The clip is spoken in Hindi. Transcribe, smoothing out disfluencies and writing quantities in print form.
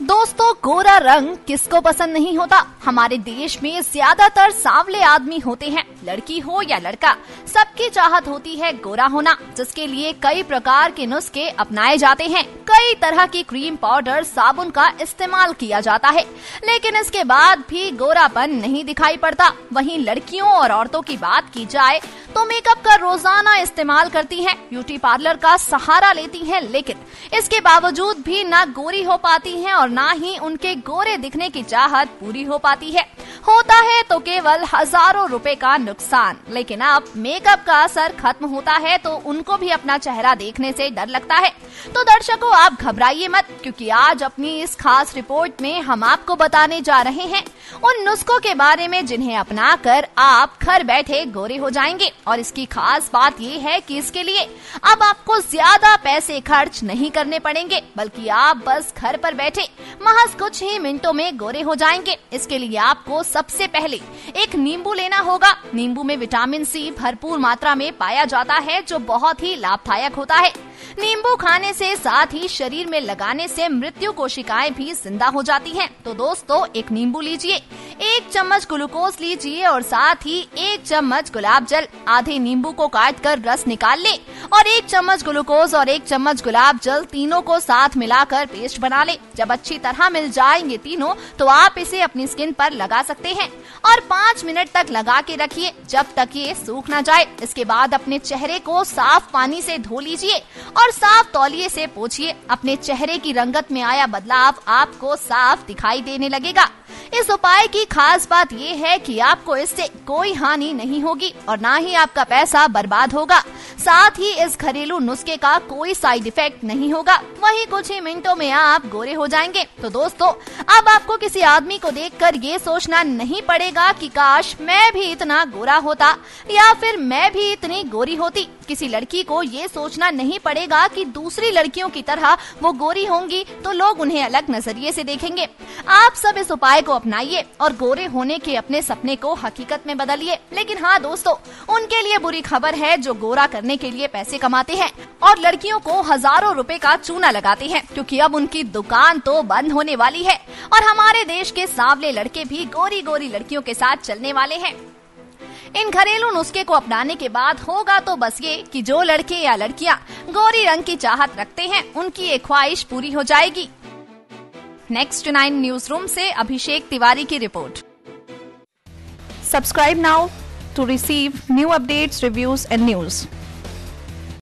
दोस्तों, गोरा रंग किसको पसंद नहीं होता। हमारे देश में ज्यादातर सांवले आदमी होते हैं, लड़की हो या लड़का, सबकी चाहत होती है गोरा होना, जिसके लिए कई प्रकार के नुस्खे अपनाए जाते हैं। कई तरह की क्रीम, पाउडर, साबुन का इस्तेमाल किया जाता है, लेकिन इसके बाद भी गोरापन नहीं दिखाई पड़ता। वहीं लड़कियों और औरतों की बात की जाए तो मेकअप का रोजाना इस्तेमाल करती हैं, ब्यूटी पार्लर का सहारा लेती हैं, लेकिन इसके बावजूद भी ना गोरी हो पाती हैं और ना ही उनके गोरे दिखने की चाहत पूरी हो पाती है। होता है तो केवल हजारों रुपए का नुकसान, लेकिन अब मेकअप का असर खत्म होता है तो उनको भी अपना चेहरा देखने से डर लगता है। तो दर्शकों, आप घबराइए मत, क्योंकि आज अपनी इस खास रिपोर्ट में हम आपको बताने जा रहे हैं उन नुस्खों के बारे में जिन्हें अपनाकर आप घर बैठे गोरे हो जाएंगे। और इसकी खास बात ये है कि इसके लिए अब आपको ज्यादा पैसे खर्च नहीं करने पड़ेंगे, बल्कि आप बस घर पर बैठे महज कुछ ही मिनटों में गोरे हो जाएंगे। इसके लिए आपको सबसे पहले एक नींबू लेना होगा। नींबू में विटामिन सी भरपूर मात्रा में पाया जाता है, जो बहुत ही लाभदायक होता है। नींबू खाने से साथ ही शरीर में लगाने से मृत्यु कोशिकाएं भी जिंदा हो जाती हैं। तो दोस्तों, एक नींबू लीजिए, 1 चम्मच ग्लूकोज लीजिए और साथ ही 1 चम्मच गुलाब जल। आधे नींबू को काट कर रस निकाल ले और 1 चम्मच ग्लूकोज और 1 चम्मच गुलाब जल, तीनों को साथ मिलाकर पेस्ट बना ले। जब अच्छी तरह मिल जाएंगे तीनों, तो आप इसे अपनी स्किन पर लगा सकते हैं और 5 मिनट तक लगा के रखिए, जब तक ये सूख ना जाए। इसके बाद अपने चेहरे को साफ पानी से धो लीजिए और साफ तौलिए से पोंछिए। अपने चेहरे की रंगत में आया बदलाव आपको साफ दिखाई देने लगेगा। इस उपाय की खास बात ये है कि आपको इससे कोई हानि नहीं होगी और ना ही आपका पैसा बर्बाद होगा। साथ ही इस घरेलू नुस्खे का कोई साइड इफेक्ट नहीं होगा। वहीं कुछ ही मिनटों में आप गोरे हो जाएंगे। तो दोस्तों, अब आपको किसी आदमी को देखकर ये सोचना नहीं पड़ेगा कि काश मैं भी इतना गोरा होता या फिर मैं भी इतनी गोरी होती। किसी लड़की को ये सोचना नहीं पड़ेगा कि दूसरी लड़कियों की तरह वो गोरी होंगी तो लोग उन्हें अलग नजरिए से देखेंगे। आप सब इस उपाय को अपनाइए और गोरे होने के अपने सपने को हकीकत में बदलिए। लेकिन हाँ दोस्तों, उनके लिए बुरी खबर है जो गोरा करने के लिए पैसे कमाते हैं और लड़कियों को हजारों रुपए का चूना लगाते हैं, क्योंकि अब उनकी दुकान तो बंद होने वाली है और हमारे देश के सांवले लड़के भी गोरी गोरी लड़कियों के साथ चलने वाले हैं। इन घरेलू नुस्खे को अपनाने के बाद होगा तो बस ये कि जो लड़के या लड़कियां गोरी रंग की चाहत रखते हैं, उनकी ये ख्वाहिश पूरी हो जाएगी। नेक्स्ट 9 न्यूज रूम से अभिषेक तिवारी की report. Subscribe now to receive new updates, reviews and news.